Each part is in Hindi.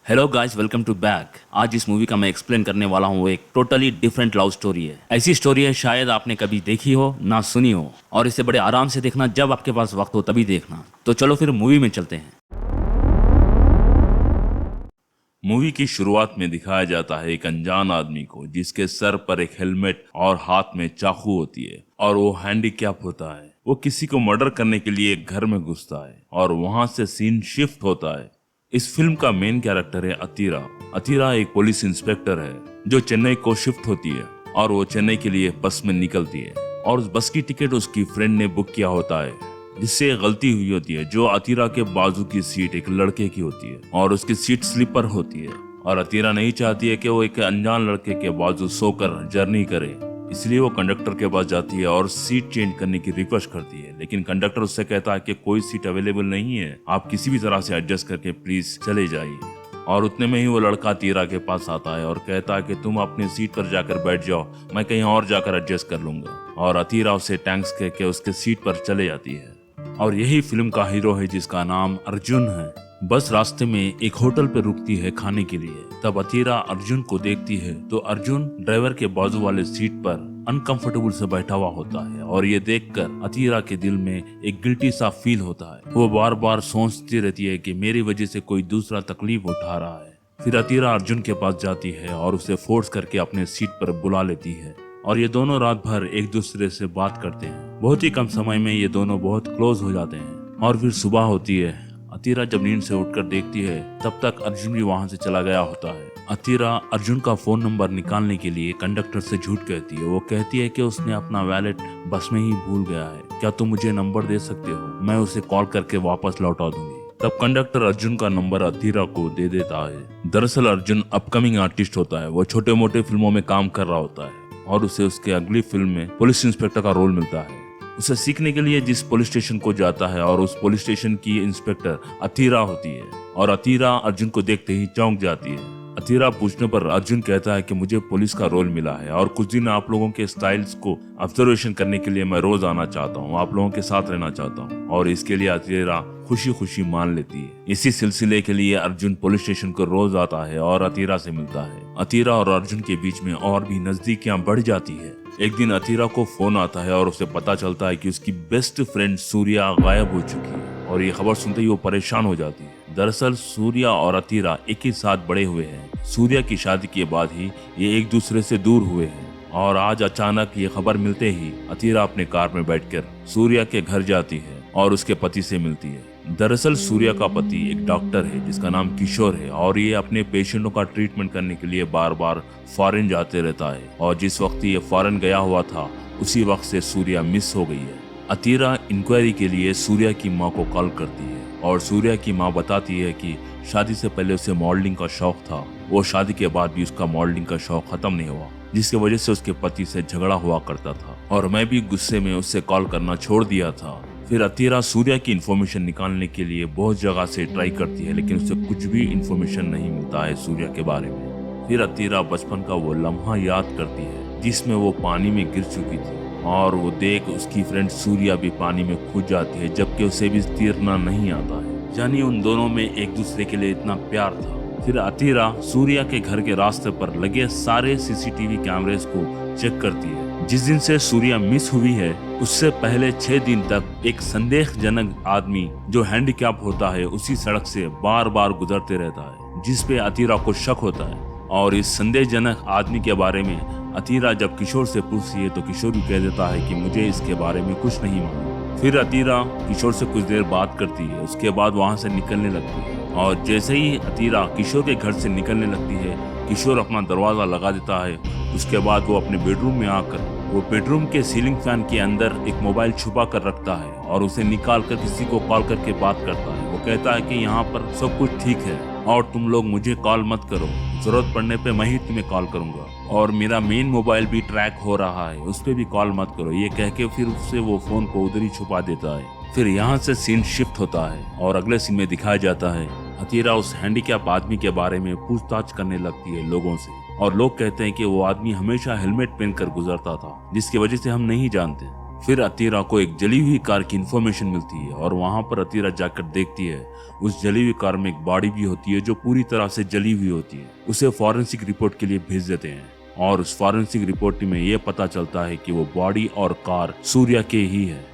Hello guys, welcome to back. आज इस मूवी का मैं एक्सप्लेन करने वाला हूँ। वो एक टोटली डिफरेंट लव स्टोरी है। ऐसी स्टोरी है शायद आपने कभी देखी हो ना सुनी हो, और इसे बड़े आराम से देखना, जब आपके पास वक्त हो तभी देखना। तो चलो फिर मूवी में चलते हैं। मूवी की शुरुआत में दिखाया जाता है एक अनजान आदमी को जिसके सर पर एक हेलमेट और हाथ में चाकू होती है और वो हैंडीकैप होता है। वो किसी को मर्डर करने के लिए एक घर में घुसता है और वहां से सीन शिफ्ट होता है। इस फिल्म का मेन कैरेक्टर है अतीरा। अतीरा एक पुलिस इंस्पेक्टर है जो चेन्नई को शिफ्ट होती है और वो चेन्नई के लिए बस में निकलती है और उस बस की टिकट उसकी फ्रेंड ने बुक किया होता है, जिससे एक गलती हुई होती है। जो अतीरा के बाजू की सीट एक लड़के की होती है और उसकी सीट स्लीपर होती है और अतीरा नहीं चाहती है कि वो एक अनजान लड़के के बाजू सोकर जर्नी करे, इसलिए वो कंडक्टर के पास जाती है और सीट चेंज करने की रिक्वेस्ट करती है। लेकिन कंडक्टर उससे कहता है कि कोई सीट अवेलेबल नहीं है, आप किसी भी तरह से एडजस्ट करके प्लीज चले जाइए। और उतने में ही वो लड़का अतीरा के पास आता है और कहता है कि तुम अपनी सीट पर जाकर बैठ जाओ, मैं कहीं और जाकर एडजस्ट कर लूंगा। और अतीरा उसे टैंक्स कह के उसके सीट पर चले जाती है। और यही फिल्म का हीरो है जिसका नाम अर्जुन है। बस रास्ते में एक होटल पर रुकती है खाने के लिए। तब अतीरा अर्जुन को देखती है तो अर्जुन ड्राइवर के बाजू वाले सीट पर अनकंफर्टेबल से बैठा हुआ होता है और ये देखकर अतीरा के दिल में एक गिल्टी सा फील होता है। वो बार बार सोचती रहती है कि मेरी वजह से कोई दूसरा तकलीफ उठा रहा है। फिर अतीरा अर्जुन के पास जाती है और उसे फोर्स करके अपने सीट पर बुला लेती है और ये दोनों रात भर एक दूसरे से बात करते हैं। बहुत ही कम समय में ये दोनों बहुत क्लोज हो जाते हैं। और फिर सुबह होती है। अतीरा जब नींद से उठकर देखती है तब तक अर्जुन भी वहां से चला गया होता है। अतीरा अर्जुन का फोन नंबर निकालने के लिए कंडक्टर से झूठ कहती है। वो कहती है कि उसने अपना वैलेट बस में ही भूल गया है, क्या तुम मुझे नंबर दे सकते हो, मैं उसे कॉल करके वापस लौटा दूंगी। तब कंडक्टर अर्जुन का नंबर अतीरा को दे देता है। दरअसल अर्जुन अपकमिंग आर्टिस्ट होता है। वो छोटे मोटे फिल्मों में काम कर रहा होता है और उसे उसके अगली फिल्म में पुलिस इंस्पेक्टर का रोल मिलता है। उसे सीखने के लिए जिस पुलिस स्टेशन को जाता है और उस पुलिस स्टेशन की इंस्पेक्टर अतीरा होती है और अतीरा अर्जुन को देखते ही चौंक जाती है। अतीरा पूछने पर अर्जुन कहता है कि मुझे पुलिस का रोल मिला है और कुछ दिन आप लोगों के स्टाइल्स को ऑब्जर्वेशन करने के लिए मैं रोज आना चाहता हूँ, आप लोगों के साथ रहना चाहता हूँ। और इसके लिए अतीरा खुशी खुशी मान लेती है। इसी सिलसिले के लिए अर्जुन पुलिस स्टेशन को रोज आता है और अतीरा से मिलता है। अतीरा और अर्जुन के बीच में और भी नजदीकियां बढ़ जाती है। एक दिन अतीरा को फोन आता है और उसे पता चलता है कि उसकी बेस्ट फ्रेंड सूर्या गायब हो चुकी है और ये खबर सुनते ही वो परेशान हो जाती है। दरअसल सूर्या और अतीरा एक ही साथ बड़े हुए हैं। सूर्या की शादी के बाद ही ये एक दूसरे से दूर हुए हैं और आज अचानक ये खबर मिलते ही अतीरा अपने कार में बैठकर सूर्या के घर जाती है और उसके पति से मिलती है। दरअसल सूर्या का पति एक डॉक्टर है जिसका नाम किशोर है और ये अपने पेशेंटों का ट्रीटमेंट करने के लिए बार बार फॉरेन जाते रहता है और जिस वक्त ये फॉरेन गया हुआ था उसी वक्त से सूर्या मिस हो गई है। अतीरा इंक्वायरी के लिए सूर्या की माँ को कॉल करती है और सूर्या की माँ बताती है कि शादी से पहले उसे मॉडलिंग का शौक था, वो शादी के बाद भी उसका मॉडलिंग का शौक खत्म नहीं हुआ, जिसकी वजह से उसके पति से झगड़ा हुआ करता था और मैं भी गुस्से में उससे कॉल करना छोड़ दिया था। फिर अतीरा सूर्या की इन्फॉर्मेशन निकालने के लिए बहुत जगह से ट्राई करती है लेकिन उसे कुछ भी इन्फॉर्मेशन नहीं मिलता है सूर्या के बारे में। फिर अतीरा बचपन का वो लम्हा याद करती है जिसमें वो पानी में गिर चुकी थी और वो देख उसकी फ्रेंड सूर्या भी पानी में कूद जाती है जबकि उसे भी तैरना नहीं आता है। यानी उन दोनों में एक दूसरे के लिए इतना प्यार था। फिर अतीरा सूर्या के घर के रास्ते पर लगे सारे सीसीटीवी कैमरेज को चेक करती है। जिस दिन से सूर्या मिस हुई है उससे पहले 6 दिन तक एक संदेहजनक आदमी जो हैंडीकैप होता है उसी सड़क से बार बार गुजरते रहता है, जिस पे अतीरा को शक होता है। और इस संदेहजनक आदमी के बारे में अतीरा जब किशोर से पूछती है तो किशोर भी कह देता है कि मुझे इसके बारे में कुछ नहीं मालूम। फिर अतीरा किशोर से कुछ देर बात करती है, उसके बाद वहां से निकलने लगती है और जैसे ही अतीरा किशोर के घर से निकलने लगती है किशोर अपना दरवाजा लगा देता है। उसके बाद वो अपने बेडरूम में आकर वो बेडरूम के सीलिंग फैन के अंदर एक मोबाइल छुपा कर रखता है और उसे निकाल कर किसी को कॉल करके बात करता है। वो कहता है कि यहाँ पर सब कुछ ठीक है और तुम लोग मुझे कॉल मत करो, जरूरत पड़ने पे मैं ही तुम्हें कॉल करूंगा और मेरा मेन मोबाइल भी ट्रैक हो रहा है, उस पर भी कॉल मत करो। ये कह के फिर उससे वो फोन को उधर ही छुपा देता है। फिर यहाँ से सीन शिफ्ट होता है और अगले सीन में दिखाया जाता है अतीरा उस हैंडीकैप आदमी के बारे में पूछताछ करने लगती है लोगों से और लोग कहते हैं कि वो आदमी हमेशा हेलमेट पहनकर गुजरता था जिसकी वजह से हम नहीं जानते। फिर अतीरा को एक जली हुई कार की इन्फॉर्मेशन मिलती है और वहां पर अतीरा जाकर देखती है उस जली हुई कार में एक बॉडी भी होती है जो पूरी तरह से जली हुई होती है। उसे फॉरेंसिक रिपोर्ट के लिए भेज देते हैं और उस फॉरेंसिक रिपोर्ट में ये पता चलता है कि वो बॉडी और कार सूर्या के ही है।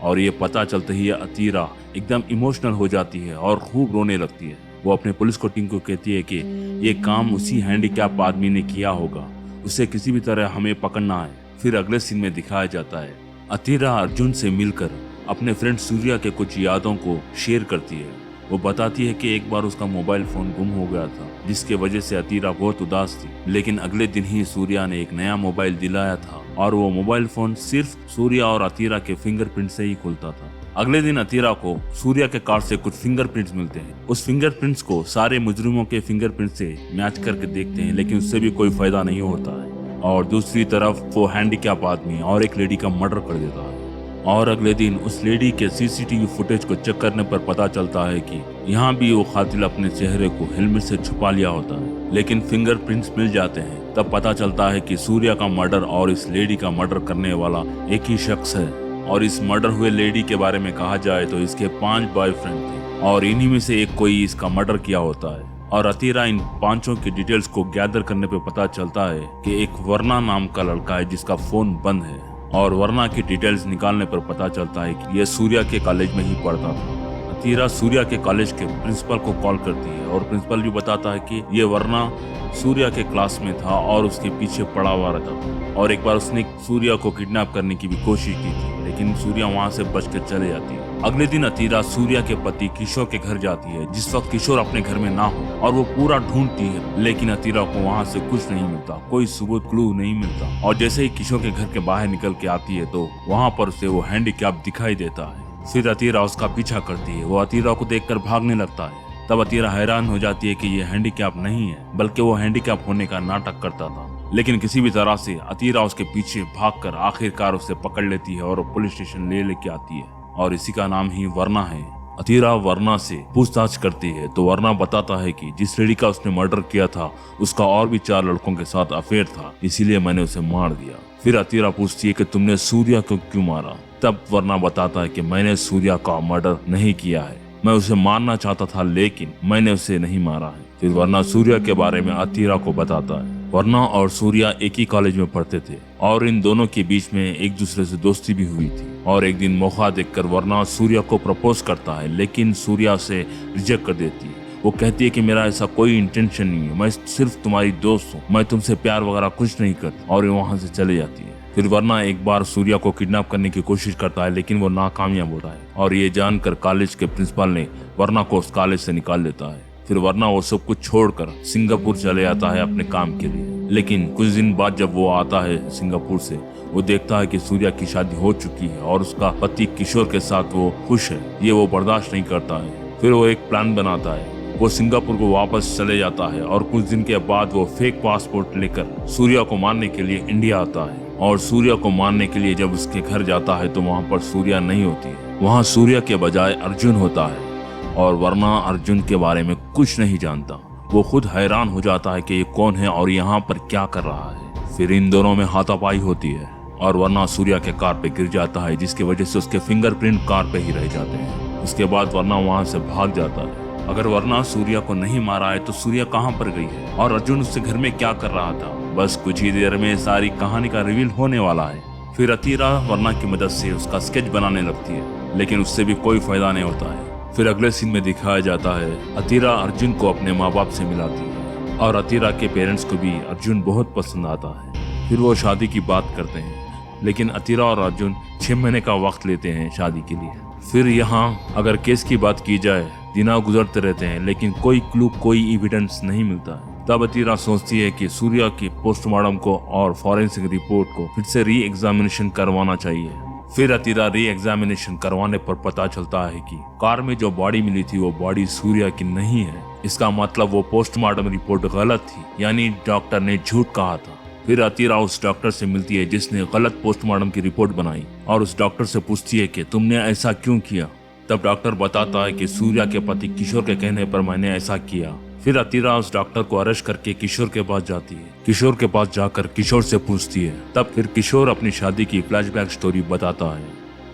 और ये पता चलते ही अतीरा एकदम इमोशनल हो जाती है और खूब रोने लगती है। वो अपने पुलिस को टीम को कहती है कि ये काम उसी हैंडीकैप आदमी ने किया होगा, उसे किसी भी तरह हमें पकड़ना है। फिर अगले सीन में दिखाया जाता है अतीरा अर्जुन से मिलकर अपने फ्रेंड सूर्या के कुछ यादों को शेयर करती है। वो बताती है कि एक बार उसका मोबाइल फोन गुम हो गया था जिसके वजह से अतीरा बहुत उदास थी, लेकिन अगले दिन ही सूर्या ने एक नया मोबाइल दिलाया था और वो मोबाइल फोन सिर्फ सूर्या और अतीरा के फिंगरप्रिंट से ही खुलता था। अगले दिन अतीरा को सूर्या के कार से कुछ फिंगरप्रिंट्स मिलते हैं। उस फिंगरप्रिंट्स को सारे मुजरिमों के फिंगरप्रिंट से मैच करके देखते हैं, लेकिन उससे भी कोई फायदा नहीं होता है। और दूसरी तरफ वो हैंडीकैप आदमी और एक लेडी का मर्डर कर देता है। और अगले दिन उस लेडी के सीसीटीवी फुटेज को चेक करने पर पता चलता है कि यहाँ भी वो कातिल अपने चेहरे को हेलमेट से छुपा लिया होता है, लेकिन फिंगरप्रिंट्स मिल जाते हैं। तब पता चलता है कि सूर्या का मर्डर और इस लेडी का मर्डर करने वाला एक ही शख्स है। और इस मर्डर हुए लेडी के बारे में कहा जाए तो इसके 5 बॉयफ्रेंड थे और इन्हीं में से एक कोई इसका मर्डर किया होता है। और अतीरा इन 5 की डिटेल्स को गैदर करने पे पता चलता है कि एक वर्ना नाम का लड़का है जिसका फोन बंद है। और वर्ना की डिटेल्स निकालने पर पता चलता है कि यह सूर्या के कॉलेज में ही पढ़ता था। अतीरा सूर्या के कॉलेज के प्रिंसिपल को कॉल करती है और प्रिंसिपल भी बताता है कि ये वर्ना सूर्या के क्लास में था और उसके पीछे पड़ा हुआ रहता था और एक बार उसने सूर्या को किडनैप करने की भी कोशिश की थी, लेकिन सूर्या वहां से बच कर चले जाती है। अगले दिन अतीरा सूर्या के पति किशोर के घर जाती है जिस वक्त किशोर अपने घर में ना हो और वो पूरा ढूंढती है, लेकिन अतीरा को वहां से कुछ नहीं मिलता, कोई सबूत क्लू नहीं मिलता। और जैसे ही किशोर के घर के बाहर निकल के आती है तो वहां पर उसे वो हैंडीकैप दिखाई देता है। फिर अतीरा उसका पीछा करती है। वो अतीरा को देखकर भागने लगता है। तब अतीरा हैरान हो जाती है कि ये हैंडीकैप नहीं है बल्कि वो हैंडीकैप होने का नाटक करता था। लेकिन किसी भी तरह से अतीरा उसके पीछे भागकर आखिरकार उसे पकड़ लेती है और पुलिस स्टेशन लेके आती है और इसी का नाम ही वर्ना है। अतीरा वर्ना से पूछताछ करती है तो वर्ना बताता है कि जिस लड़की का उसने मर्डर किया था उसका और भी 4 लड़कों के साथ अफेयर था, इसीलिए मैंने उसे मार दिया। फिर अतीरा पूछती है कि तुमने सूर्या को क्यों मारा? तब वर्ना बताता है कि मैंने सूर्या का मर्डर नहीं किया है, मैं उसे मारना चाहता था लेकिन मैंने उसे नहीं मारा है। फिर वर्ना सूर्या के बारे में अतीरा को बताता है। वर्ना और सूर्या एक ही कॉलेज में पढ़ते थे और इन दोनों के बीच में एक दूसरे से दोस्ती भी हुई थी। और एक दिन मौका देखकर वर्ना सूर्या को प्रपोज करता है, लेकिन सूर्या से रिजेक्ट कर देती है। वो कहती है कि मेरा ऐसा कोई इंटेंशन नहीं है, मैं सिर्फ तुम्हारी दोस्त हूँ, मैं तुमसे प्यार वगैरह कुछ नहीं करती, और वहां से चले जाती है। फिर वर्ना एक बार सूर्या को किडनैप करने की कोशिश करता है लेकिन वो नाकामयाब होता है और ये जानकर कॉलेज के प्रिंसिपल ने वर्ना को उस कॉलेज से निकाल देता है। फिर वर्ना वो सब कुछ छोड़कर सिंगापुर चले जाता है अपने काम के लिए। लेकिन कुछ दिन बाद जब वो आता है सिंगापुर से, वो देखता है कि सूर्या की शादी हो चुकी है और उसका पति किशोर के साथ वो खुश है। ये वो बर्दाश्त नहीं करता है। फिर वो एक प्लान बनाता है, वो सिंगापुर को वापस चले जाता है और कुछ दिन के बाद वो फेक पासपोर्ट लेकर सूर्या को मारने के लिए इंडिया आता है। और सूर्या को मारने के लिए जब उसके घर जाता है तो वहाँ पर सूर्या नहीं होती है, वहाँ सूर्या के बजाय अर्जुन होता है। और वर्ना अर्जुन के बारे में कुछ नहीं जानता। वो खुद हैरान हो जाता है कि ये कौन है और यहाँ पर क्या कर रहा है। फिर इन दोनों में हाथापाई होती है और वर्ना सूर्या के कार पे गिर जाता है जिसकी वजह से उसके फिंगरप्रिंट कार पे ही रह जाते हैं। उसके बाद वर्ना वहाँ से भाग जाता है। अगर वर्ना सूर्या को नहीं मारा है तो सूर्या कहाँ पर गई है और अर्जुन उससे घर में क्या कर रहा था? बस कुछ ही देर में सारी कहानी का रिवील होने वाला है। फिर अतीरा वर्ना की मदद से उसका स्केच बनाने लगती है, लेकिन उससे भी कोई फायदा नहीं होता है। फिर अगले सीन में दिखाया जाता है अतीरा अर्जुन को अपने माँ बाप से मिलाती है और अतीरा के पेरेंट्स को भी अर्जुन बहुत पसंद आता है। फिर वो शादी की बात करते हैं, लेकिन अतीरा और अर्जुन 6 महीने का वक्त लेते हैं शादी के लिए। फिर यहाँ अगर केस की बात की जाए, दिन गुजरते रहते हैं लेकिन कोई क्लू, कोई एविडेंस नहीं मिलता है। तब अतीरा सोचती है कि सूर्या की पोस्टमार्टम को और फॉरेंसिक रिपोर्ट को फिर से री एग्जामिनेशन करवाना चाहिए। फिर अतीरा री एग्जामिनेशन करवाने पर पता चलता है कि कार में जो बॉडी मिली थी वो बॉडी सूर्या की नहीं है। इसका मतलब वो पोस्टमार्टम रिपोर्ट गलत थी, यानी डॉक्टर ने झूठ कहा था। फिर अतीरा उस डॉक्टर से मिलती है जिसने गलत पोस्टमार्टम की रिपोर्ट बनाई और उस डॉक्टर से पूछती है कि तुमने ऐसा क्यों किया। तब डॉक्टर बताता है कि सूर्या के पति किशोर के कहने पर मैंने ऐसा किया। फिर अतीरा उस डॉक्टर को अरेस्ट करके किशोर के पास जाती है। किशोर के पास जाकर किशोर से पूछती है। तब फिर किशोर अपनी शादी की फ्लैशबैक स्टोरी बताता है।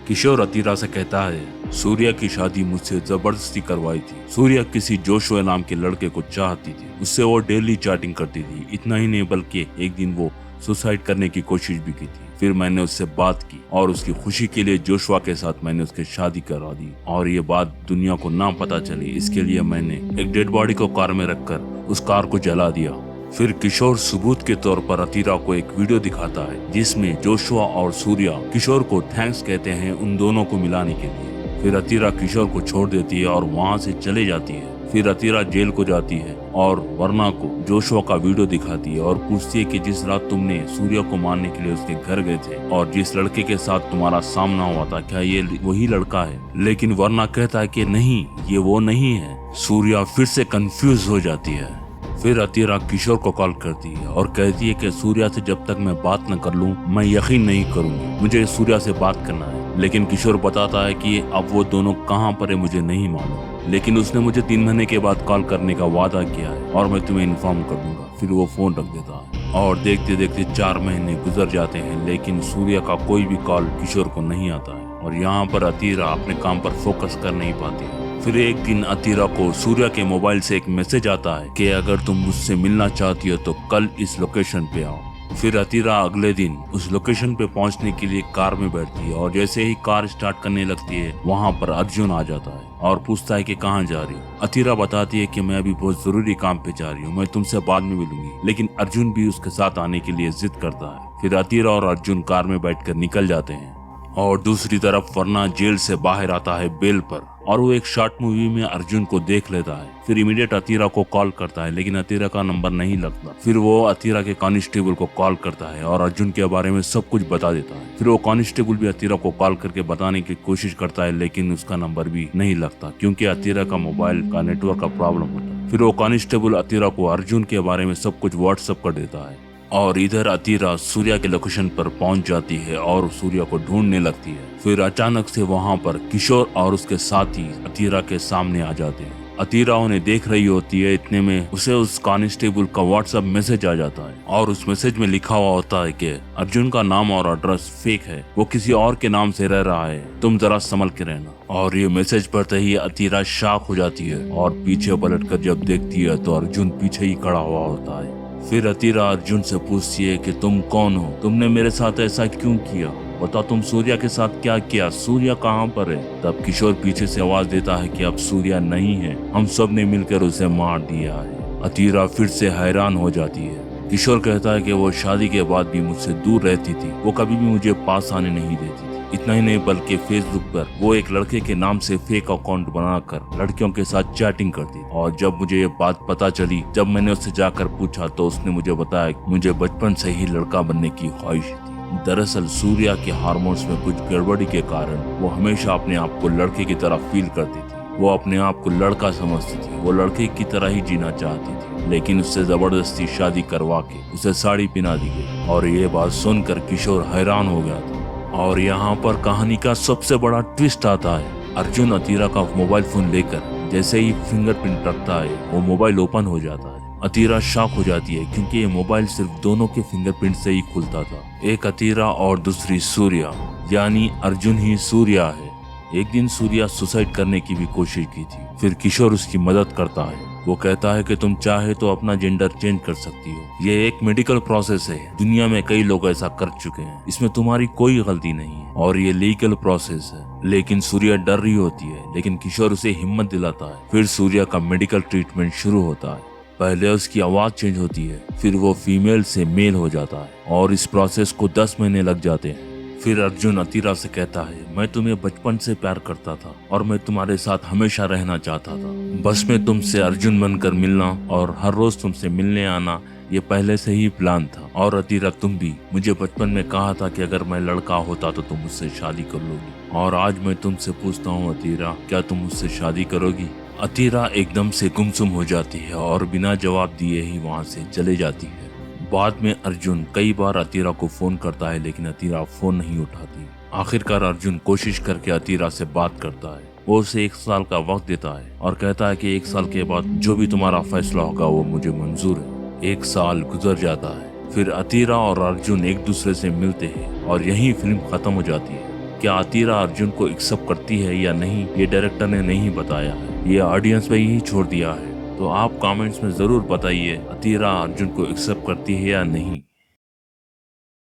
किशोर अतीरा से कहता है, सूर्या की शादी मुझसे जबरदस्ती करवाई थी। सूर्या किसी जोशुआ नाम के लड़के को चाहती थी। उससे वो डेली चैटिंग करती थी। इतना ही नहीं बल्कि एक दिन वो सुसाइड करने की कोशिश भी की थी। फिर मैंने उससे बात की और उसकी खुशी के लिए जोशुआ के साथ मैंने उसकी शादी करवा दी और ये बात दुनिया को ना पता चली, इसके लिए मैंने एक डेड बॉडी को कार में रखकर उस कार को जला दिया। फिर किशोर सबूत के तौर पर अतीरा को एक वीडियो दिखाता है जिसमें जोशुआ और सूर्या किशोर को थैंक्स कहते हैं उन दोनों को मिलाने के लिए। फिर अतीरा किशोर को छोड़ देती है और वहाँ से चले जाती है। फिर अतीरा जेल को जाती है और वर्ना को जोशुआ का वीडियो दिखाती है और पूछती है कि जिस रात तुमने सूर्या को मारने के लिए उसके घर गए थे और जिस लड़के के साथ तुम्हारा सामना हुआ था, क्या ये वही लड़का है? लेकिन वर्ना कहता है कि नहीं, ये वो नहीं है। सूर्या फिर से कंफ्यूज हो जाती है। फिर अतीरा किशोर को कॉल करती है और कहती है कि सूर्या से जब तक मैं बात न कर लूं मैं यकीन नहीं करूंगी, मुझे सूर्या से बात करना है। लेकिन किशोर बताता है कि अब वो दोनों कहाँ पर है मुझे नहीं मालूम, लेकिन उसने मुझे 3 महीने के बाद कॉल करने का वादा किया है और मैं तुम्हें इन्फॉर्म कर दूंगा। फिर वो फोन रख देता है और देखते देखते 4 महीने गुजर जाते हैं, लेकिन सूर्या का कोई भी कॉल किशोर को नहीं आता है और यहाँ पर अतीरा अपने काम पर फोकस कर नहीं पाती है। फिर एक दिन अतीरा को सूर्या के मोबाइल से एक मैसेज आता है कि अगर तुम मुझसे मिलना चाहती हो तो कल इस लोकेशन पे आओ। फिर अतीरा अगले दिन उस लोकेशन पे पहुंचने के लिए कार में बैठती है और जैसे ही कार स्टार्ट करने लगती है वहां पर अर्जुन आ जाता है और पूछता है कि कहाँ जा रही हो। अतीरा बताती है कि मैं अभी बहुत जरूरी काम पे जा रही हूँ, मैं तुमसे बाद में मिलूंगी। लेकिन अर्जुन भी उसके साथ आने के लिए जिद करता है। फिर अतीरा और अर्जुन कार में बैठकर निकल जाते हैं और दूसरी तरफ वर्ना जेल से बाहर आता है बेल पर और वो एक शॉर्ट मूवी में अर्जुन को देख लेता है। फिर इमीडिएट अतीरा को कॉल करता है लेकिन अतीरा का नंबर नहीं लगता। फिर वो अतीरा के कांस्टेबल को कॉल करता है और अर्जुन के बारे में सब कुछ बता देता है। फिर वो कांस्टेबल भी अतीरा को कॉल करके बताने की कोशिश करता है लेकिन उसका नंबर भी नहीं लगता क्योंकि अतीरा का मोबाइल का नेटवर्क का प्रॉब्लम होता है। फिर वो कांस्टेबल अतीरा को अर्जुन के बारे में सब कुछ व्हाट्सएप कर देता है और इधर अतीरा सूर्या के लोकेशन पर पहुंच जाती है और सूर्या को ढूंढने लगती है। फिर अचानक से वहां पर किशोर और उसके साथी अतीरा के सामने आ जाते हैं। अतीरा उन्हें देख रही होती है, इतने में उसे उस कांस्टेबल का व्हाट्सएप मैसेज आ जाता है और उस मैसेज में लिखा हुआ होता है कि अर्जुन का नाम और एड्रेस फेक है, वो किसी और के नाम से रह रहा है, तुम जरा संभल के रहना। और ये मैसेज पढ़ते ही अतीरा शॉक हो जाती है और पीछे पलटकर जब देखती है तो अर्जुन पीछे ही खड़ा हुआ होता है। फिर अतीरा अर्जुन से पूछती है कि तुम कौन हो, तुमने मेरे साथ ऐसा क्यों किया, बताओ तुम सूर्या के साथ क्या किया, सूर्या कहाँ पर है? तब किशोर पीछे से आवाज देता है कि अब सूर्या नहीं है, हम सब ने मिलकर उसे मार दिया है। अतीरा फिर से हैरान हो जाती है। किशोर कहता है कि वो शादी के बाद भी मुझसे दूर रहती थी, वो कभी भी मुझे पास आने नहीं देती थी। इतना ही नहीं बल्कि फेसबुक पर वो एक लड़के के नाम से फेक अकाउंट बनाकर लड़कियों के साथ चैटिंग करती और जब मुझे ये बात पता चली, जब मैंने उससे जाकर पूछा तो उसने मुझे बताया कि मुझे बचपन से ही लड़का बनने की ख्वाहिश थी। दरअसल सूर्या के हार्मोन्स में कुछ गड़बड़ी के कारण वो हमेशा अपने आप को लड़के की तरह फील करती थी। वो अपने आप को लड़का समझती थी, वो लड़के की तरह ही जीना चाहती थी, लेकिन उससे जबरदस्ती शादी करवा के उसे साड़ी पहना दी गई। और ये बात सुनकर किशोर हैरान हो गया था। और यहाँ पर कहानी का सबसे बड़ा ट्विस्ट आता है। अर्जुन अतीरा का मोबाइल फोन लेकर जैसे ही फिंगरप्रिंट रखता है वो मोबाइल ओपन हो जाता है। अतीरा शॉक हो जाती है क्योंकि ये मोबाइल सिर्फ दोनों के फिंगरप्रिंट से ही खुलता था, एक अतीरा और दूसरी सूर्या, यानी अर्जुन ही सूर्या है। एक दिन सूर्या सुसाइड करने की भी कोशिश की थी। फिर किशोर उसकी मदद करता है। वो कहता है कि तुम चाहे तो अपना जेंडर चेंज कर सकती हो, ये एक मेडिकल प्रोसेस है, दुनिया में कई लोग ऐसा कर चुके हैं, इसमें तुम्हारी कोई गलती नहीं है और ये लीगल प्रोसेस है। लेकिन सूर्या डर रही होती है, लेकिन किशोर उसे हिम्मत दिलाता है। फिर सूर्या का मेडिकल ट्रीटमेंट शुरू होता है। पहले उसकी आवाज चेंज होती है, फिर वो फीमेल से मेल हो जाता है और इस प्रोसेस को 10 महीने लग जाते हैं। फिर अर्जुन अतीरा से कहता है, मैं तुम्हें बचपन से प्यार करता था और मैं तुम्हारे साथ हमेशा रहना चाहता था, बस मैं तुमसे अर्जुन बनकर मिलना और हर रोज तुमसे मिलने आना ये पहले से ही प्लान था। और अतीरा तुम भी मुझे बचपन में कहा था कि अगर मैं लड़का होता तो तुम मुझसे शादी कर लोगी, और आज मैं तुमसे पूछता हूँ अतीरा, क्या तुम मुझसे शादी करोगी? अतीरा एकदम से गुमसुम हो जाती है और बिना जवाब दिए ही वहाँ से चले जाती है। बाद में अर्जुन कई बार अतीरा को फोन करता है लेकिन अतीरा फोन नहीं उठाती। आखिरकार अर्जुन कोशिश करके अतीरा से बात करता है वो उसे 1 साल का वक्त देता है और कहता है कि 1 साल के बाद जो भी तुम्हारा फैसला होगा वो मुझे मंजूर है। 1 साल गुजर जाता है, फिर अतीरा और अर्जुन एक दूसरे से मिलते हैं और यही फिल्म खत्म हो जाती है। क्या अतीरा अर्जुन को एक्सेप्ट करती है या नहीं, ये डायरेक्टर ने नहीं बताया है, ये ऑडियंस पे ही छोड़ दिया है। तो आप कमेंट्स में जरूर बताइए अतीरा अर्जुन को एक्सेप्ट करती है या नहीं।